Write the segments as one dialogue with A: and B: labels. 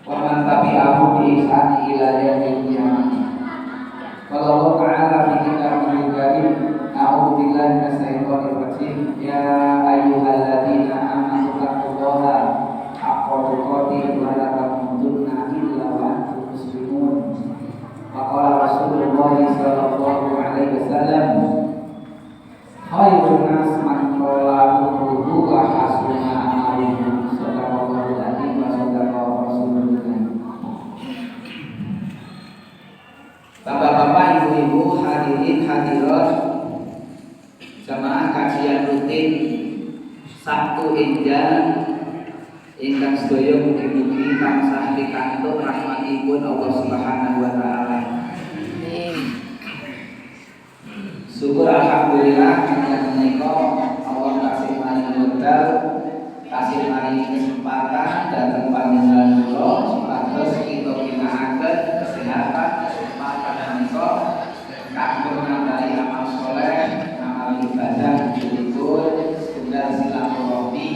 A: wa man tabi'ahu bi ihsani ila yaumil qiyamah. Qala Allah Ta'ala fi kitabihil karim, a'udzu billahi minasy syaithanir rajim. Ya ayyuhalladzina amanu taqullaha haqqa tuqatih wa la tamutunna illa wa antum muslimun. Faqala Rasulullah sallallahu alaihi wasallam, khairun nas man qala umruhu wa hasuna amaluhu. Sadaqallahu alazim wa sadaqa rasulullah. Bapak-bapak, ibu-ibu, hadirin hadirat jamaah kajian rutin Sabtu Enjang ingkang sedaya mugi-mugi tansah pikantuk rahmatipun Allah Subhanahu wa taala. Syukur alhamdulillah menika Allah kasih maringi wekdal, kasih maringi kesempatan dhateng panjenengan kula supados kita ginakaken kesehatan kesempatan menika kanggo nambahi amal saleh, amal ibadah berikut setunggal silaturahmi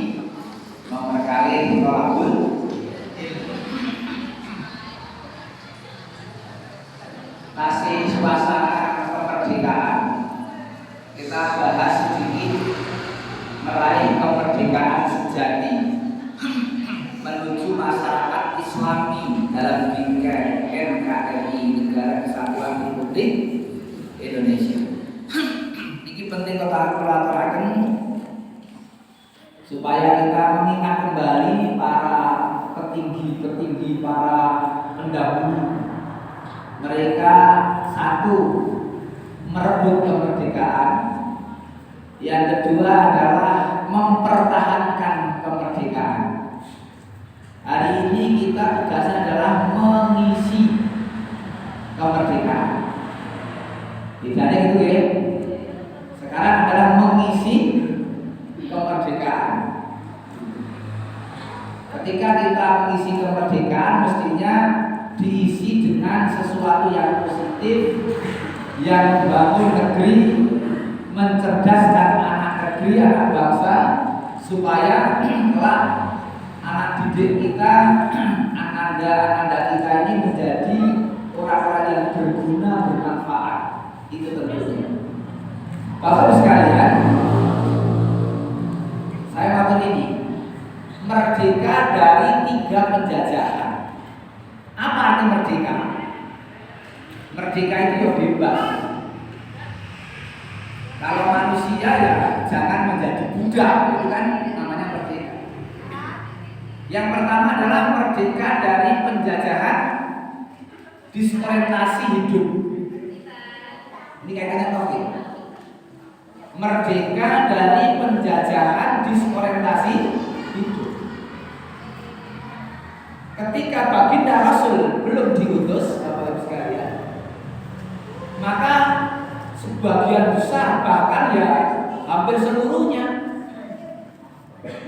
A: nomor kali tolakul. Masih suasana kemerdekaan, kita bahas sedikit meraih kemerdekaan sejati menuju masyarakat Islami dalam bingkai NKRI, Negara Kesatuan Republik Indonesia. Ini penting kita aturaken supaya kita mengingat kembali para petinggi-petinggi, para pendahulu. Mereka satu merebut kemerdekaan, yang kedua adalah mempertahankan kemerdekaan. Hari ini kita tugasnya adalah mengisi kemerdekaan. Bedanya gitu ya. Sekarang adalah mengisi kemerdekaan. Ketika kita mengisi kemerdekaan, mestinya diisi dengan sesuatu yang positif, yang membangun negeri, mencerdaskan anak negeri, anak bangsa, supaya kelak anak didik kita, ananda kita ini menjadi orang-orang yang berguna, bermanfaat. Itu tentunya. Bapak sekalian, saya matur ini merdeka dari 3 penjajahan. Apa arti merdeka? Merdeka itu ya bebas. Kalau manusia ya jangan menjadi budak, itu kan namanya merdeka. Yang pertama adalah merdeka dari penjajahan disorientasi hidup. Ini kaitannya topik. Merdeka dari penjajahan disorientasi hidup. Ketika baginda Rasul belum diutus, Bapak-Ibu sekalian, maka sebagian besar, bahkan ya hampir seluruhnya,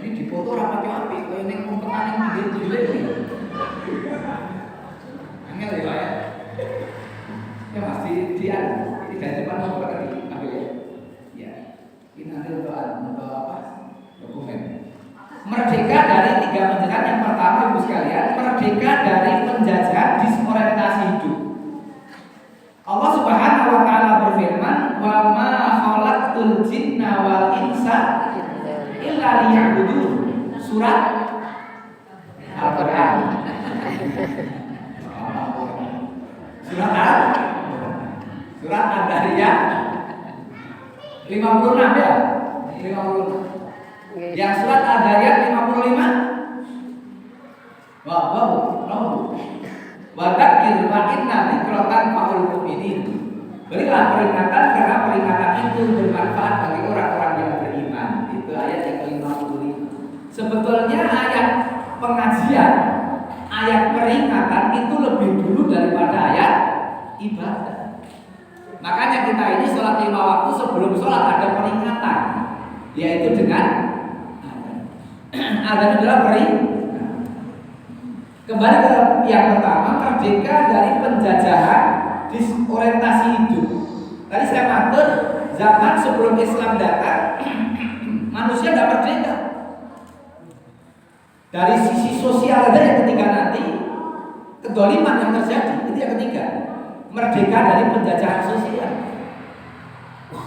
A: ini dipoto rapatnya api, kalau ini kompetan yang pinggir-pinggir ini angel ya Pak ya. Ya pasti dia tidak cepat mau pergi ambil ya. Ya, ini nanti untuk apa? Dokumen. Merdeka dari 3 penjajahan. Yang pertama, Ibu sekalian, merdeka dari penjajahan disorientasi hidup. Allah Subhanahu wa taala berfirman, "Wa ma khalaqtul jinna wal insa illa liya'budun." Surat Al-Qur'an. Surat Al-Dariyah 56 ya? 56. Yang surat Al-Dariyat 55. Wadakir wa inna dzikratan fa'ul mu'minin. Berilah peringatan karena peringatan itu bermanfaat bagi orang-orang yang beriman. Itu ayat yang ke-55. Sebetulnya ayat pengajian, ayat peringatan itu lebih dulu daripada ayat ibadah. Makanya kita ini sholat 5 waktu, sebelum sholat ada peringatan, yaitu dengan azan adalah peringatan. Kembali ke yang pertama, merdeka dari penjajahan disorientasi hidup. Tadi saya matur, zaman sebelum Islam datang, manusia tidak merdeka. Dari sisi sosial aja yang ketika nanti kedoliman yang terjadi. Itu yang ketiga, merdeka dari penjajahan sosial.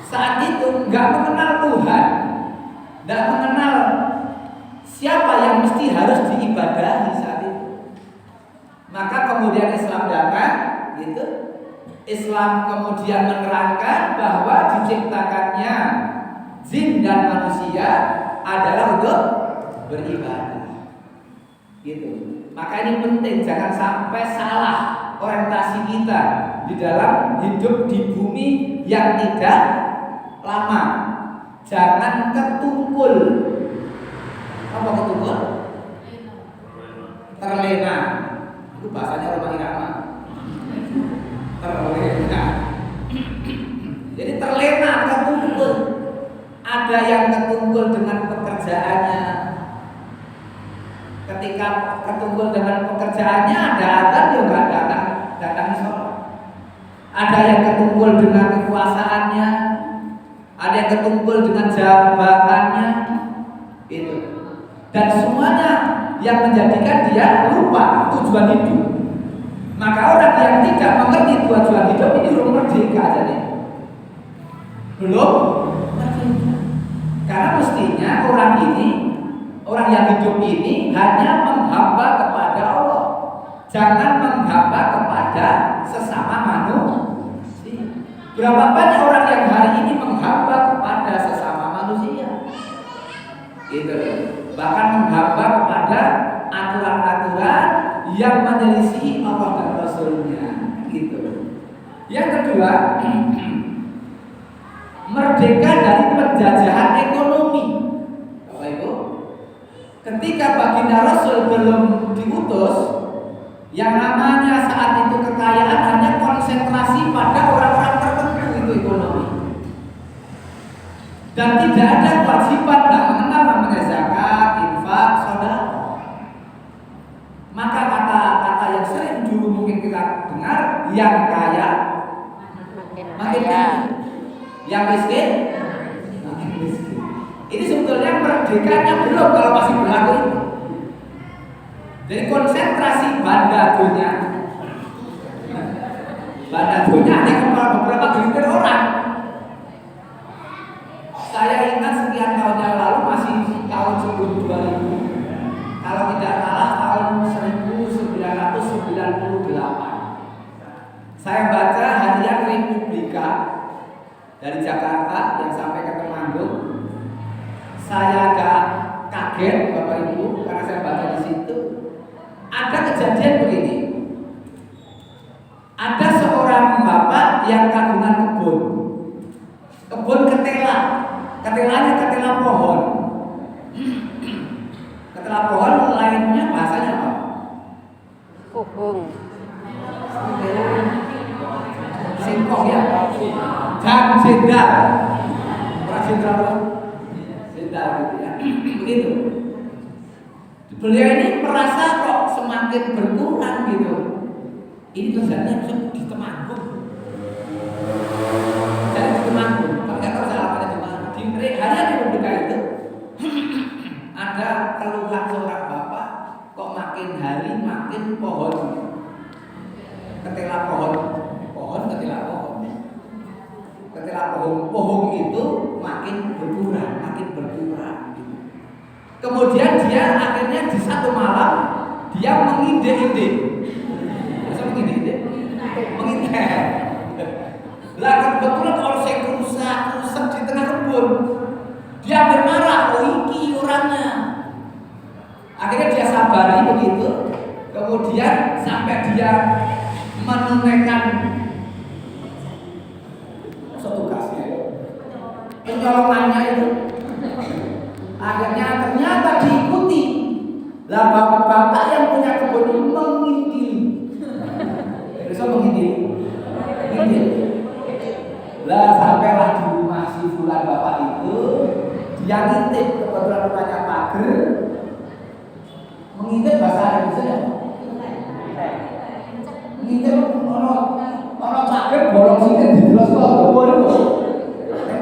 A: Saat itu nggak mengenal Tuhan, nggak mengenal siapa yang mesti harus diibadahi saat itu. Maka kemudian Islam datang, gitu. Islam kemudian menerangkan bahwa diciptakannya jin dan manusia adalah untuk beribadah. Gitu. Maka ini penting, jangan sampai salah orientasi kita di dalam hidup di bumi yang tidak lama. Jangan ketungkul. Apa ketungkul? Terlena. Itu bahasanya orang Irama. Terlena. Jadi terlena, ketungkul. Ada yang ketungkul dengan pekerjaannya. Ketika ketungkul dengan pekerjaannya, ada adzan dia nggak datang sholat. Ada yang ketungkul dengan kekuasaannya, ada yang ketungkul dengan jabatannya, itu. Dan semuanya yang menjadikan dia lupa tujuan hidup. Maka orang yang tidak mengerti tujuan hidup ini belum merdeka jadi. Belum merdeka. Karena mestinya orang yang hidup ini hanya menghamba kepada Allah. Jangan menghamba kepada sesama manusia. Berapa banyak orang yang hari ini menghamba kepada sesama manusia? Gitu. Bahkan menghamba kepada aturan-aturan yang menyelisihi Allah dan Rasulnya. Gitu. Yang kedua, merdeka dari penjajahan ekonomi. Bapak Ibu, ketika baginda Rasul belum diutus, yang namanya saat itu kekayaan hanya konsentrasi pada orang-orang tertentu, itu ekonomi. Dan tidak ada kewajiban tak mengenal namanya zakat, infak, sedekah. Maka kata-kata yang sering dulu mungkin kita dengar, yang kaya makin kaya, yang miskin makin miskin. Ini sebetulnya merdekanya belum kalau masih berlaku itu. Jadi konsentrasi banda dunia hanya kepada beberapa gelintir orang. Saya ingat sekian tahun yang lalu, masih tahun sebelum 2000, kalau tidak salah tahun 1998, saya baca harian Republika dari Jakarta yang sampai ke Temanggung. Saya agak kaget Bapak Ibu karena saya baca di situ ada kejadian begini. Ada seorang bapak yang kagungan kebun ketela. Ketelanya ketela pohon. Ketela pohon lainnya bahasanya apa?
B: Pohon.
A: Singkong ya. Dan jenderal. Jenderal gitu ya. Begitu. Beliau ini merasa kok semakin berkurang gitu. Ini tulisannya di Temanggung. Jadi di Temanggung. Tapi kalau salah pada Temanggung. Di harian Republika itu ada keluhan seorang bapak, kok makin hari makin pohon ketela pohon itu makin berkurang. Kemudian dia akhirnya di satu malam dia mengide-ide. Masa mengide-ide? Mengide. Lah kebetulan orang saya rusak di tengah kebun. Dia bermarah, oh iki orangnya. Akhirnya dia sabari begitu. Kemudian sampai dia menunaikan tugasnya, penyolongannya itu. Akhirnya ternyata diikuti. Lah bapak-bapak yang punya kebun ini mengintili. Bisa mengintili. Lah sampailah di rumah si fulan bapak itu, dia ngintip, kebetulan rumahnya pagar. Mengintip bahasa Indonesia. Ngintip orang pagar bolong sikit dijelas kok kebun itu.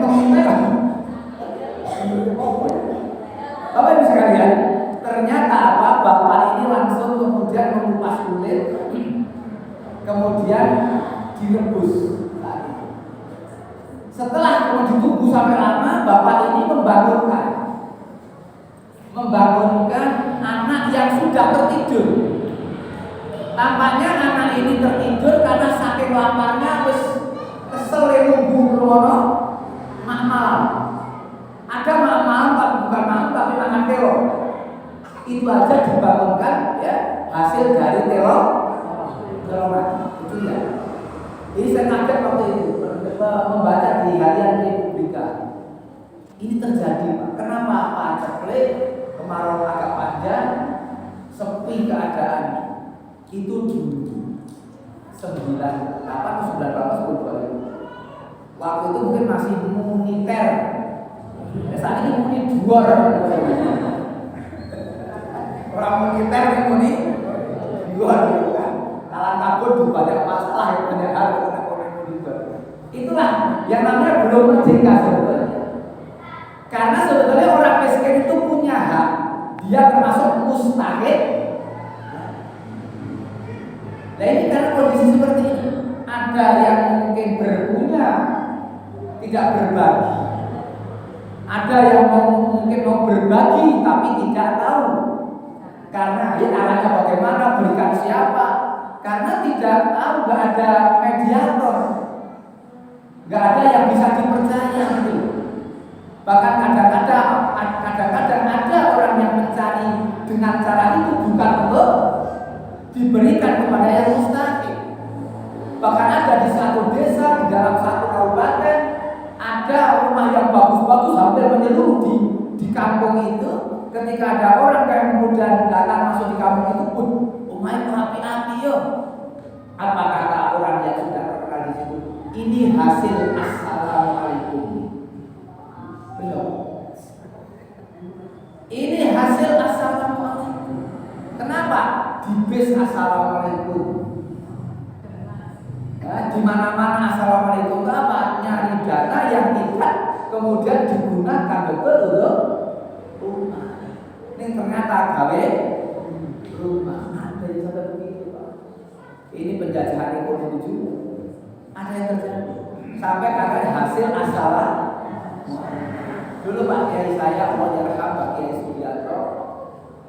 A: Mengintip kan. Bapak Ibu sekalian, ternyata bapak ini langsung kemudian mengupas kulit kemudian direbus. Setelah kemudian ditunggu sampai lama, bapak ini membangunkan anak yang sudah tertidur. Tampaknya anak ini tertidur karena saking laparnya, wis kesel nunggu rono mak malam. Ada mak malam tapi bukan malam tapi makan teror. Itu aja dibangunkan ya, hasil dari teror itu ya. Jadi saya kaget waktu itu membaca di harian Republika. Ini terjadi Pak. Kenapa Pak Ceklek kemarau agak panjang, sepi keadaan. Itu dulu 98 atau 19 waktu itu mungkin masih muniter. Saat ini muni duor. Orang muniter ini muni duor kan. Kalah kabut banyak masalah, banyak hal itulah yang namanya belum merdeka sebetulnya. Karena sebetulnya orang miskin itu punya hak. Dia termasuk mustahik. Nah ini karena kondisi seperti ini, ada yang mungkin berpunya tidak berbagi, ada yang mungkin mau berbagi tapi tidak tahu karena caranya bagaimana, berikan siapa, karena tidak tahu, nggak ada mediator, nggak ada yang bisa dipercaya gitu. Bahkan kadang-kadang ada orang yang mencari dengan cara itu bukan untuk diberikan kepada yang mustahik. Bahkan ada di satu desa, di dalam satu kabupaten, ada rumah yang bagus-bagus hampir menyeluruh di kampung itu. Ketika ada orang yang kemudian datang masuk di kampung itu, rumah itu api-api yo. Apa kata orang yang sudah terkenal di situ? Ini hasil assalamualaikum. Belum. Ini hasil assalamualaikum. Kenapa? Dibes assalamualaikum. Nah, di mana-mana assalamualaikum itu apa? Nyari data yang tidak kemudian digunakan betul untuk rumah. Ini ternyata gawe rumah. Ada yang sampai begitu Pak. Ini penjajahan ekonomi juga. Ada yang terjadi. Sampai katanya hasil assalamualaikum. Dulu Pak Kiai saya, Allah yarham Pak Kiai Sugiarto,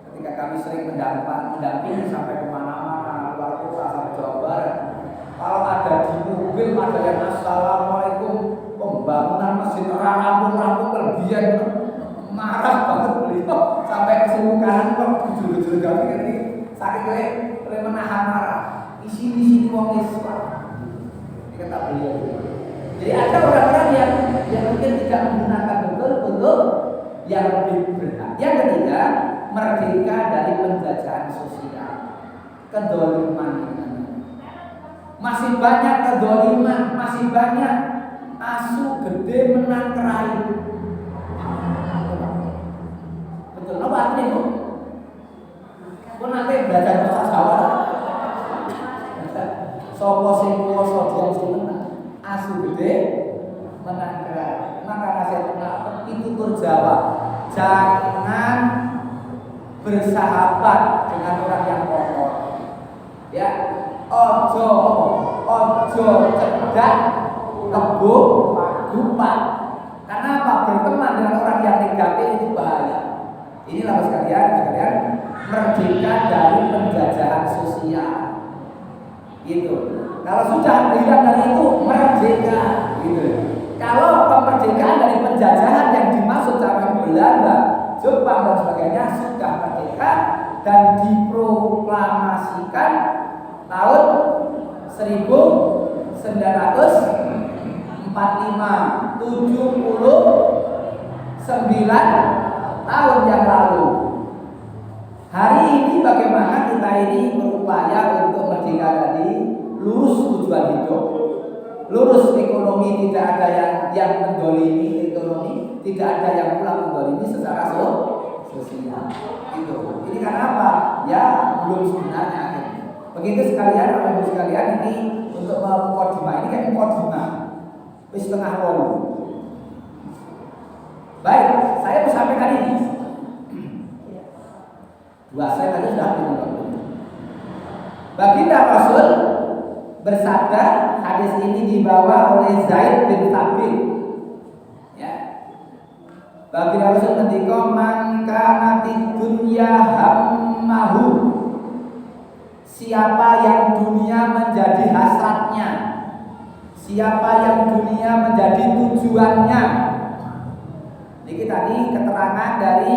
A: ketika kami sering mendampingi sampai kemana-mana, luar kota sampai Jawa Barat. Kalau ada di mobil ada yang assalamualaikum, pembangunan masjid rampung kelebihan, marah banget beliau sampai kesemukanan kok jujur kami ini sakit oleh menahan marah. Isi wong Islam. Ini kata beliau. Jadi ada orang-orang yang mungkin tidak menggunakan betul untuk yang lebih berhak. Yang ketiga, merdeka dari penjajahan sosial, kedoliman. Masih banyak kedoliman, masih banyak asu gede menang kerai. Betul, apa artinya itu? Kau nanti belajar bahasa Jawa. Sopo sing kuwasa diam sing menang. Asu gede menang kerai. Maka nasihat itu terjawab. Jangan bersahabat dengan orang yang kotor. Ya. Ojo cedak kebo gupat. Karena apa? Berteman dengan orang yang negatif itu bahaya. Inilah sekalian merdeka dari penjajahan sosial. Gitu. Kalau sudah hilang dari itu merdeka. Gitu. Kalau kemerdekaan dari penjajahan yang dimaksud sama Belanda, Jepang dan sebagainya sudah merdeka dan diproklamasikan tahun 1945, 79 tahun yang lalu. Hari ini bagaimana kita ini berupaya untuk merdeka tadi, lurus tujuan hidup, lurus ekonomi, tidak ada yang mendolimi ekonomi, tidak ada yang pula mendolimi secara sosial. Itu. Ini karena apa? Ya belum sebenarnya. Begitu sekalian, Bapak Ibu sekalian, ini untuk mukadimah. Ini kayak mukadimah. Wis setengah wolu. Baik, saya mau sampaikan ini. Dua saya tadi sudah bilang. Baginda Rasul bersabda, hadis ini dibawa oleh Zaid bin Thabit. Ya. Bagi Rasul ketika man kanatid dunya hammahu, siapa yang dunia menjadi hasratnya, siapa yang dunia menjadi tujuannya. Ini tadi keterangan dari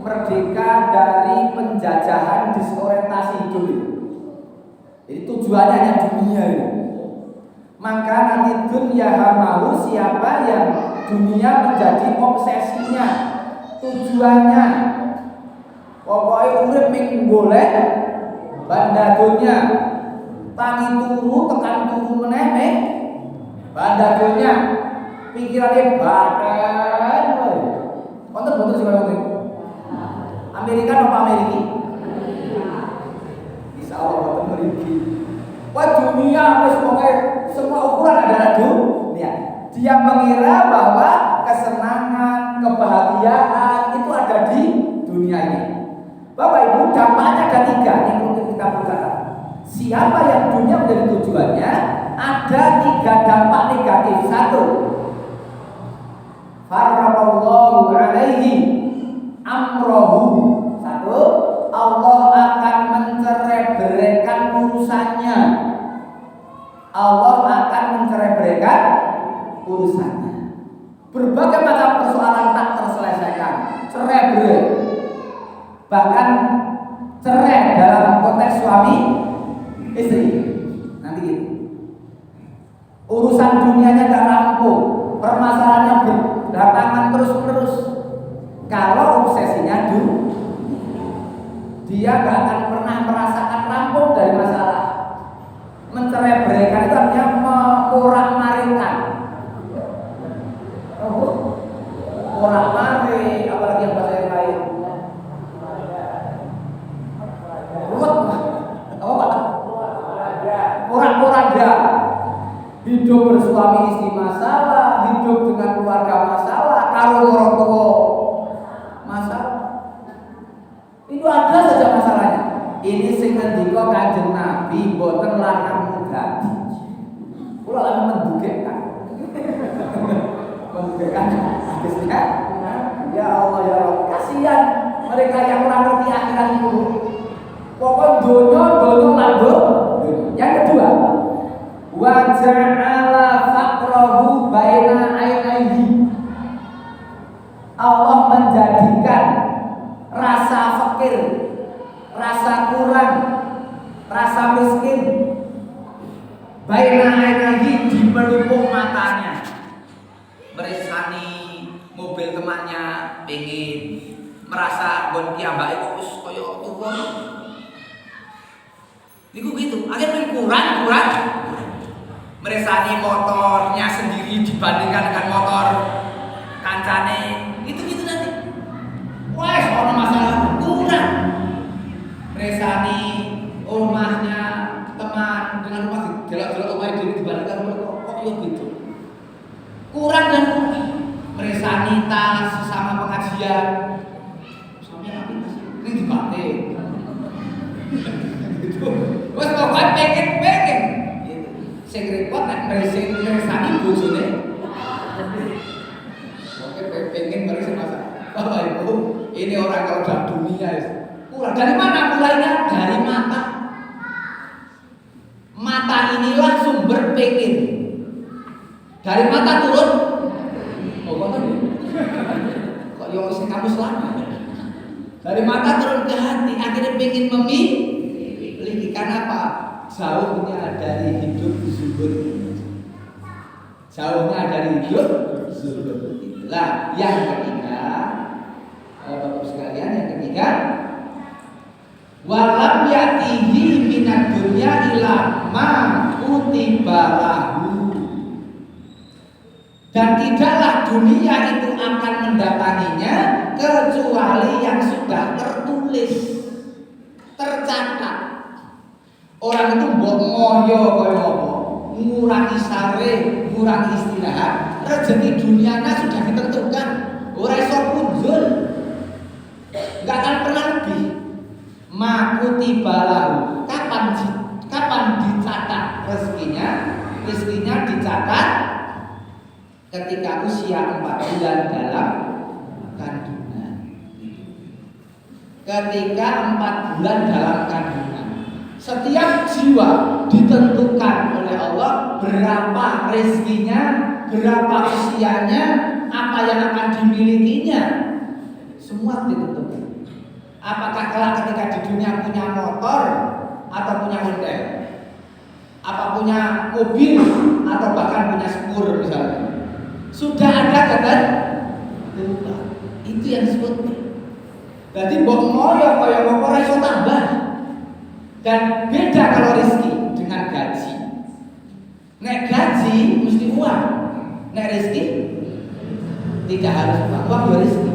A: merdeka dari penjajahan disorientasi hidup itu. Jadi tujuannya hanya dunia itu. Maka nanti dunia hamalu, siapa yang dunia menjadi obsesinya, tujuannya. Pokoknya urip ming golek banda dunia, tangi turu tekan turu meneh banda dunia, pikirannya badan. Konten betul sih kalau Amerika apa Amerika? Insya Allah Amerika. Wah dunia semua ukuran adalah dunia. Dia mengira bahwa kesenangan, kebahagiaan itu ada di dunia ini. Bapak Ibu, dampaknya ada 3 yang perlu kita perhatikan. Siapa yang dunia menjadi tujuannya, ada 3 dampak negatif. 1, farraqallahu alaihi amrohu. 1, Allah akan mencerai-beraikan urusannya. Allah akan mencerai-beraikan urusannya. Berbagai macam persoalan tak terselesaikan, cerai-berai. Bahkan cerai dalam konteks suami istri. Nanti gitu. Urusan dunianya gak rampung, permasalahannya berdatangan terus-menerus. Kalau obsesinya dulu, dia gak akan pernah merasakan rampung dari masalah. Mencerai-beraikan itu artinya memorak-marikan. Morak-marik, apalagi yang bahasa yang lain. Porak-poranda. Hidup bersuami istri masalah, hidup dengan keluarga masalah, karo orang tua masalah. Itu ada saja masalahnya. Ini sing ngendika Kanjeng Nabi boten lanang muda. Kula lan mendugekkan. Mendugekkan habisnya. Ya Allah ya Allah, kasihan mereka yang ora ngerti akhirat itu. Pokok donya landung. Yang kedua, wa ja'ala faqrahu baina ainaihi. Allah menjadikan rasa fakir, rasa kurang, rasa miskin baina ainaihi, di pelupuk matanya. Meresani mobil temannya pengen, merasa gon piyambake kok wis kaya tuwa. Niku gitu, akhirnya kurang. Meresani motornya sendiri dibandingkan dengan motor kancane, gitu nanti. Wah, ono masalah kurang. Meresani rumahnya teman dengan rumah delok-delok omahe dhewe dibandingkan rumah kok yo gitu. Kurang. Meresani tas sesama pengajian. Sampe apa sih? Ini dibate. Wes pokoke pengen. Sing repot nek meresani bojone. Oke, pengen meresani masa. Bapak Ibu, ini orang kalau dalam dunia ya. Kurang. Dari mana mulainya? Dari mata. Mata inilah sumber pengen. Dari mata turun. Oh, kok kok yo sing kamu selama. Dari mata turun ke hati, akhirnya pengen memiliki. Karena apa? Jauhnya dari hidup zuhud. Jauhnya dari hidup zuhud. Itulah yang ketiga, Bapak sekalian, yang ketiga, walam yatihi minad dunya ila ma kutiba lahu. Dan tidaklah dunia itu akan mendatanginya kecuali yang sudah tertulis, tercatat. Orang itu mbok ngoyo kaya apa, ngurangi sare, ngurangi istirahat, rezeki dunianya sudah ditentukan. Ora iso punjul, enggak akan pernah lebih. Makuti balahu, kapan dicatat rezeki rezekinya dicatat ketika usia 4 bulan dalam kandungan. Ketika 4 bulan dalam kandungan, setiap jiwa ditentukan oleh Allah berapa rezekinya, berapa usianya, apa yang akan dimilikinya, semua ditentukan. Apakah kelak ketika di dunia punya motor atau punya Honda, apa punya mobil atau bahkan punya spur misalnya, sudah ada ketentuan. Itu yang disebut. Jadi mbok moyo kaya apa ora iso tambah. Dan beda kalau rezeki dengan gaji. Nek gaji mesti uang, nek rezeki tidak harus uang. Uang itu rezeki.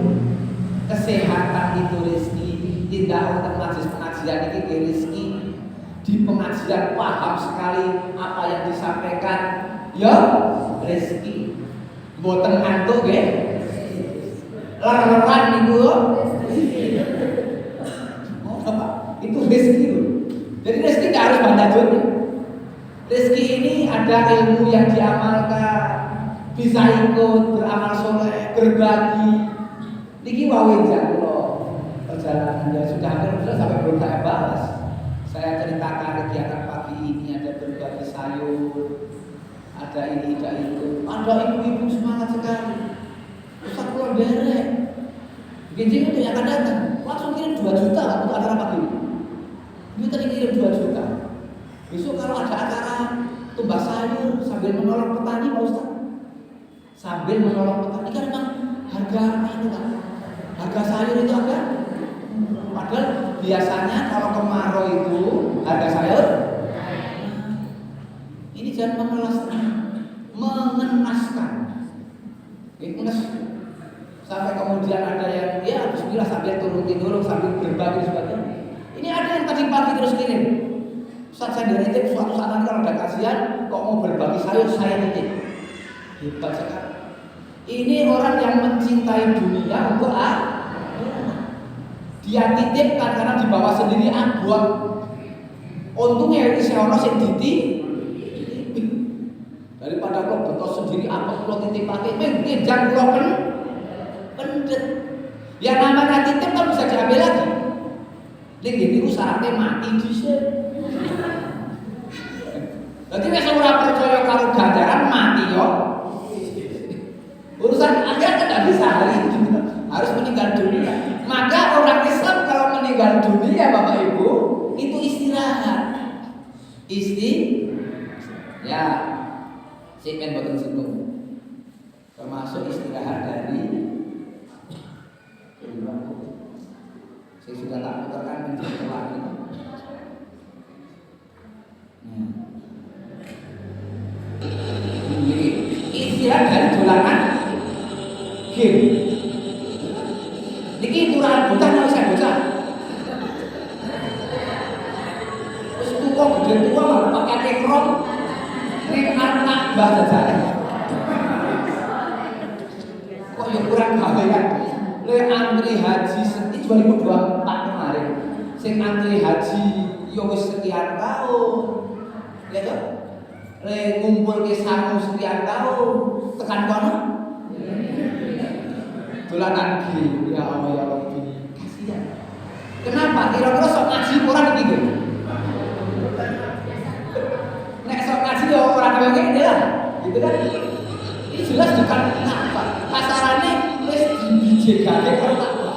A: Kesehatan itu rezeki. Tidak untuk majelis pengajian ini rezeki. Di pengajian paham sekali apa yang disampaikan, ya rezeki. Mboten ngantuk nggih. Lar-laran niku. Oh, apa? Itu rezeki. Jadi rezeki tidak harus banda dunia. Rezeki ini ada ilmu yang diamalkan, bisa ikut beramal soleh, berbagi. Niki wae jalo perjalanan ya sudah hampir sampai belum saya bahas. Saya ceritakan kegiatan pagi ini ada berbagi sayur, ada ini, ada itu. Ada ibu-ibu semangat sekali. Ustaz keluar derek. Bikin itu yang akan datang langsung kirim 2 juta lah untuk acara pagi ini. Dia tadi kirim 2 juta. Besok kalau ada acara tumbas sayur sambil menolong petani Pak Ustaz. Sambil menolong petani kan memang harga itu kan. Harga sayur itu agak. Padahal biasanya kalau kemarau itu harga sayur. Ini jangan memelaskan, mengenaskan. Sampai kemudian ada yang ya bismillah sambil turutin dulu sambil berbagi sebagainya. Ini ada yang tadi pagi terus kirim. Ustaz saya nitip suatu saat nanti kalau ada kasihan kok mau berbagi sayur saya nitip. Hebat sekali. Ini orang yang mencintai dunia untuk dia titipkan karena dibawa sendiri buat. Untungnya ini saya ono sing dititip. Daripada kok betul sendiri apa kok titip pakai menjang kok pendet. Yang namanya titip kan bisa diambil lagi. Ning niku syaratnya mati dhisik. Dadi wis ora percaya karo ganjaran mati yo. Urusan akhir tidak bisa hari itu harus meninggal dunia. Maka orang Islam kalau meninggal dunia Bapak Ibu itu istirahat. Ya, segmen boten singgung. Termasuk istirahat dari saya sudah tak putarkan menjadi lagi. Jadi istirahat dari dolanan game. Niki turahan bocah nang saya bocah. Wis tuwa gede tuwa malah pakai ekrom. Ning anak mbah jajan. Kok ya kurang gawean. Le antri haji 2024 kemarin. Sing antri haji yo wis sekian tahun. Ya toh? Le ngumpul ke sangu sekian tahun. Tekan kono. Dolanan iki ya Allah ya Rabbi. Kasihan. Kenapa? Kira-kira sok ngaji ora iki. Nek sok ngaji yo ora kaya ngene lah. Gitu kan? Ini jelas bukan apa. Kasarane wis dibijekake karo takwa.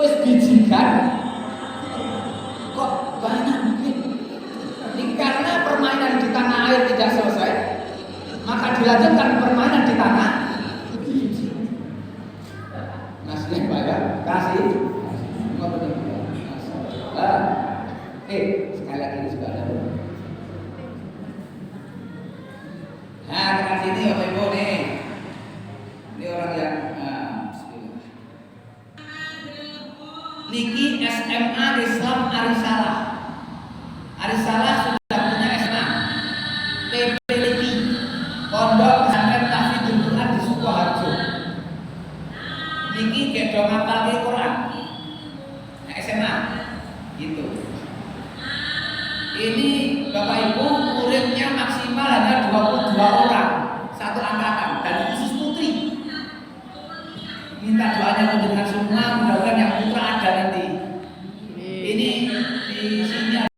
A: Wis bijikan kok banyak mungkin. Ini karena permainan di tanah air tidak selesai, maka dilanjutkan permainan di tanah. Nasinya banyak, kasih. Sekali lagi juga ada. Nah, dengan sini Bapak Ibu nih. Ini orang yang Niki SMA Islam Arisalah. Arisalah sudah punya SMA. PPLI Pondok Pesantren Tahfidzul Quran di Sukoharjo. Niki gedho ngapalke Quran. Nah, SMA gitu. Ini Bapak Ibu muridnya maksimal maksimal hanya 22 orang satu angkatan dan khusus putri. Minta doanya untuk dengan semua, mudah-mudahan yang putus